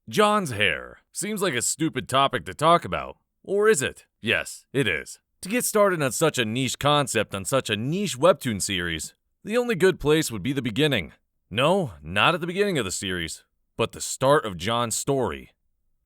John's hair. Seems like a stupid topic to talk about. Or is it? Yes, it is. To get started on such a niche concept on such a niche webtoon series, the only good place would be the beginning. No, not at the beginning of the series, but the start of John's story.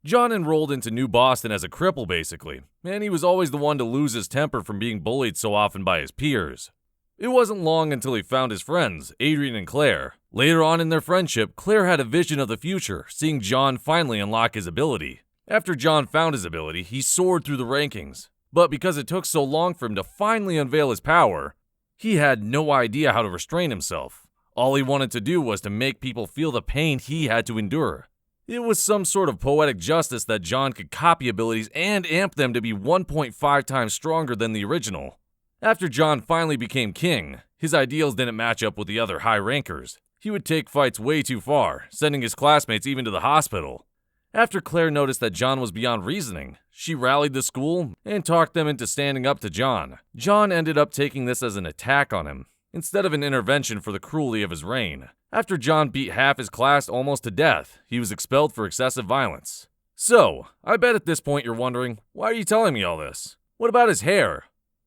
John enrolled into New Boston as a cripple basically, and he was always the one to lose his temper from being bullied so often by his peers. It wasn't long until he found his friends, Adrian and Claire. Later on in their friendship, Claire had a vision of the future, seeing John finally unlock his ability. After John found his ability, he soared through the rankings. But because it took so long for him to finally unveil his power, he had no idea how to restrain himself. All he wanted to do was to make people feel the pain he had to endure. It was some sort of poetic justice that John could copy abilities and amp them to be 1.5 times stronger than the original. After John finally became king, his ideals didn't match up with the other high rankers. He would take fights way too far, sending his classmates even to the hospital. After Claire noticed that John was beyond reasoning, she rallied the school and talked them into standing up to John. John ended up taking this as an attack on him, instead of an intervention for the cruelty of his reign. After John beat half his class almost to death, he was expelled for excessive violence. So, I bet at this point you're wondering, why are you telling me all this? What about his hair?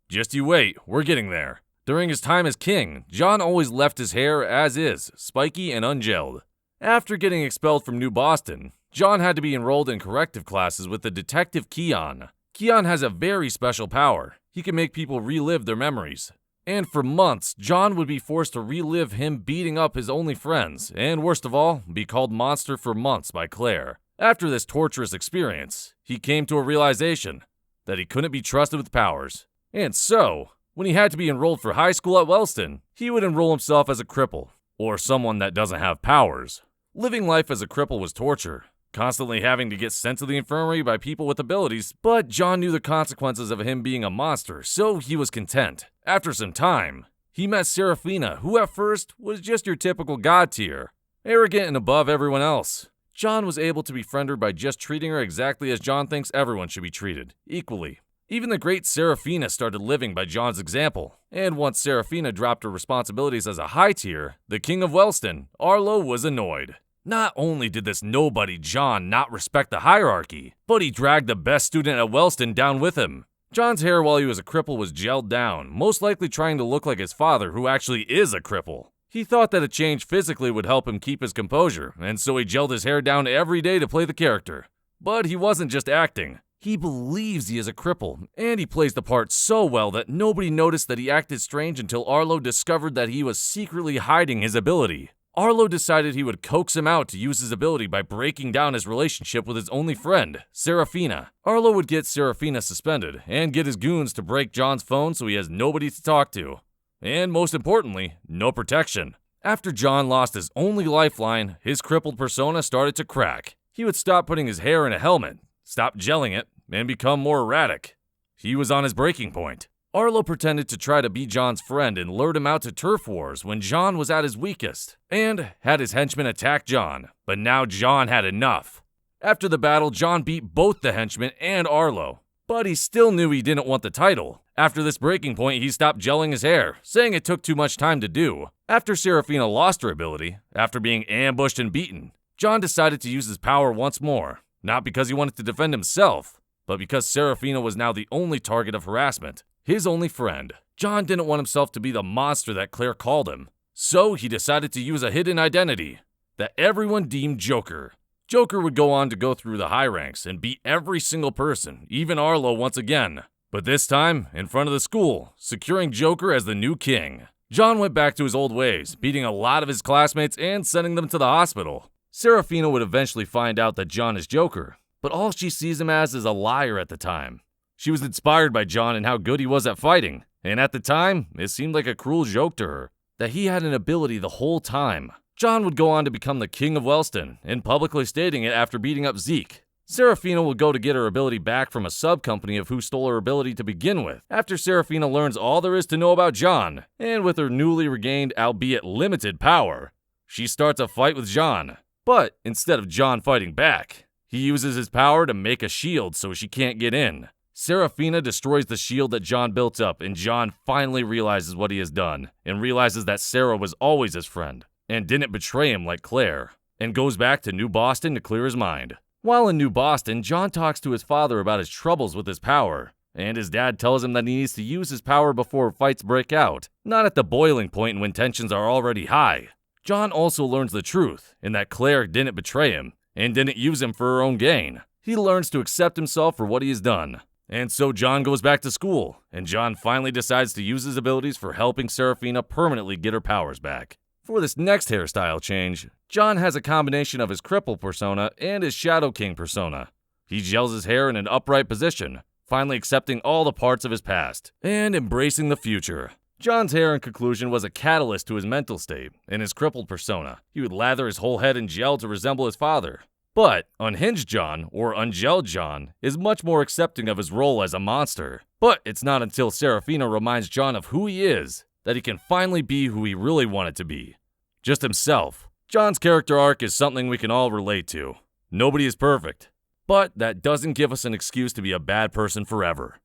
Just you wait, we're getting there. During his time as king, John always left his hair as is, spiky and ungelled. After getting expelled from New Boston, John had to be enrolled in corrective classes with the detective Keon. Keon has a very special power. He can make people relive their memories. And for months, John would be forced to relive him beating up his only friends, and worst of all, be called monster for months by Claire. After this torturous experience, he came to a realization that he couldn't be trusted with powers. And so, when he had to be enrolled for high school at Wellston, he would enroll himself as a cripple, or someone that doesn't have powers. Living life as a cripple was torture, constantly having to get sent to the infirmary by people with abilities, but John knew the consequences of him being a monster, so he was content. After some time, he met Serafina, who at first was just your typical god tier, arrogant and above everyone else. John was able to befriend her by just treating her exactly as John thinks everyone should be treated, equally. Even the great Serafina started living by John's example, and once Serafina dropped her responsibilities as a high tier, the king of Wellston, Arlo, was annoyed. Not only did this nobody John not respect the hierarchy, but he dragged the best student at Wellston down with him. John's hair while he was a cripple was gelled down, most likely trying to look like his father, who actually is a cripple. He thought that a change physically would help him keep his composure, and so he gelled his hair down every day to play the character. But he wasn't just acting. He believes he is a cripple, and he plays the part so well that nobody noticed that he acted strange until Arlo discovered that he was secretly hiding his ability. Arlo decided he would coax him out to use his ability by breaking down his relationship with his only friend, Serafina. Arlo would get Serafina suspended, and get his goons to break John's phone so he has nobody to talk to. And most importantly, no protection. After John lost his only lifeline, his crippled persona started to crack. He would stop putting his hair in a helmet, stop gelling it, and become more erratic. He was on his breaking point. Arlo pretended to try to be John's friend and lured him out to turf wars when John was at his weakest, and had his henchmen attack John, but now John had enough. After the battle, John beat both the henchmen and Arlo, but he still knew he didn't want the title. After this breaking point, he stopped gelling his hair, saying it took too much time to do. After Serafina lost her ability, after being ambushed and beaten, John decided to use his power once more, not because he wanted to defend himself, but because Serafina was now the only target of harassment. His only friend. John didn't want himself to be the monster that Claire called him, so he decided to use a hidden identity that everyone deemed Joker. Joker would go on to go through the high ranks and beat every single person, even Arlo once again, but this time in front of the school, securing Joker as the new king. John went back to his old ways, beating a lot of his classmates and sending them to the hospital. Serafina would eventually find out that John is Joker, but all she sees him as is a liar at the time. She was inspired by John and how good he was at fighting, and at the time, it seemed like a cruel joke to her, that he had an ability the whole time. John would go on to become the king of Wellston, and publicly stating it after beating up Zeke. Serafina would go to get her ability back from a sub-company of who stole her ability to begin with, after Serafina learns all there is to know about John, and with her newly regained, albeit limited power, she starts a fight with John. But instead of John fighting back, he uses his power to make a shield so she can't get in. Serafina destroys the shield that John built up, and John finally realizes what he has done, and realizes that Sarah was always his friend, and didn't betray him like Claire. and goes back to New Boston to clear his mind. While in New Boston, John talks to his father about his troubles with his power, and his dad tells him that he needs to use his power before fights break out, not at the boiling point when tensions are already high. John also learns the truth, in that Claire didn't betray him, and didn't use him for her own gain. He learns to accept himself for what he has done. And so John goes back to school, and John finally decides to use his abilities for helping Serafina permanently get her powers back. For this next hairstyle change, John has a combination of his cripple persona and his Shadow King persona. He gels his hair in an upright position, finally accepting all the parts of his past, and embracing the future. John's hair, in conclusion, was a catalyst to his mental state. In his crippled persona, he would lather his whole head in gel to resemble his father. But Unhinged John, or Ungelled John, is much more accepting of his role as a monster. But it's not until Serafina reminds John of who he is that he can finally be who he really wanted to be. Just himself. John's character arc is something we can all relate to. Nobody is perfect. But that doesn't give us an excuse to be a bad person forever.